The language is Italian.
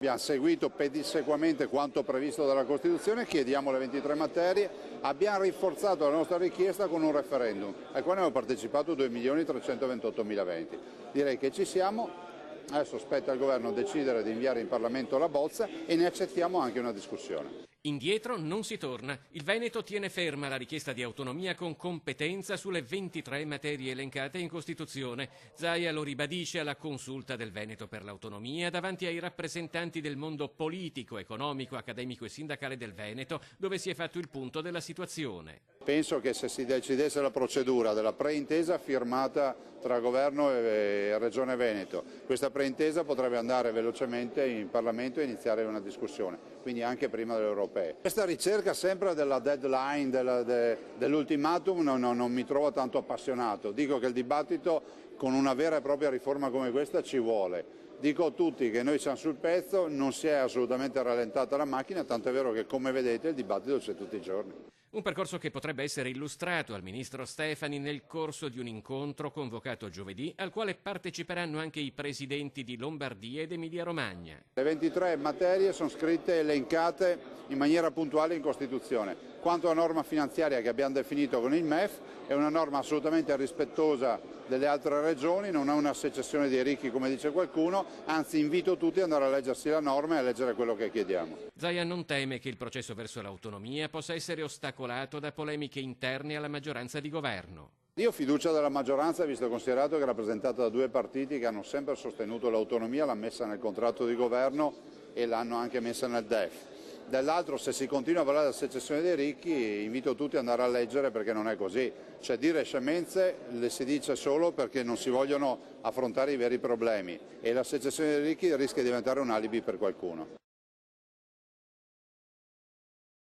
Abbiamo seguito pedissequamente quanto previsto dalla Costituzione, chiediamo le 23 materie, abbiamo rinforzato la nostra richiesta con un referendum al quale hanno partecipato 2.328.000 venti. Direi che ci siamo, adesso spetta al Governo decidere di inviare in Parlamento la bozza e ne accettiamo anche una discussione. Indietro non si torna. Il Veneto tiene ferma la richiesta di autonomia con competenza sulle 23 materie elencate in Costituzione. Zaia lo ribadisce alla consulta del Veneto per l'autonomia davanti ai rappresentanti del mondo politico, economico, accademico e sindacale del Veneto, dove si è fatto il punto della situazione. Penso che se si decidesse la procedura della preintesa firmata tra Governo e Regione Veneto, questa preintesa potrebbe andare velocemente in Parlamento e iniziare una discussione, quindi anche prima delle europee. Questa ricerca sempre della deadline, dell'ultimatum non mi trovo tanto appassionato. Dico che il dibattito con una vera e propria riforma come questa ci vuole. Dico a tutti che noi siamo sul pezzo, non si è assolutamente rallentata la macchina, tant'è vero che come vedete il dibattito c'è tutti i giorni. Un percorso che potrebbe essere illustrato al ministro Stefani nel corso di un incontro convocato giovedì al quale parteciperanno anche i presidenti di Lombardia ed Emilia-Romagna. Le 23 materie sono scritte e elencate in maniera puntuale in Costituzione. Quanto alla norma finanziaria che abbiamo definito con il MEF, è una norma assolutamente rispettosa delle altre regioni, non è una secessione dei ricchi come dice qualcuno, anzi invito tutti ad andare a leggersi la norma e a leggere quello che chiediamo. Zaia non teme che il processo verso l'autonomia possa essere ostacolato da polemiche interne alla maggioranza di governo. Io ho fiducia della maggioranza, visto e considerato che è rappresentata da due partiti che hanno sempre sostenuto l'autonomia, l'hanno messa nel contratto di governo e l'hanno anche messa nel DEF. Dall'altro, se si continua a parlare della secessione dei ricchi, invito tutti ad andare a leggere perché non è così. Cioè dire scemenze le si dice solo perché non si vogliono affrontare i veri problemi e la secessione dei ricchi rischia di diventare un alibi per qualcuno.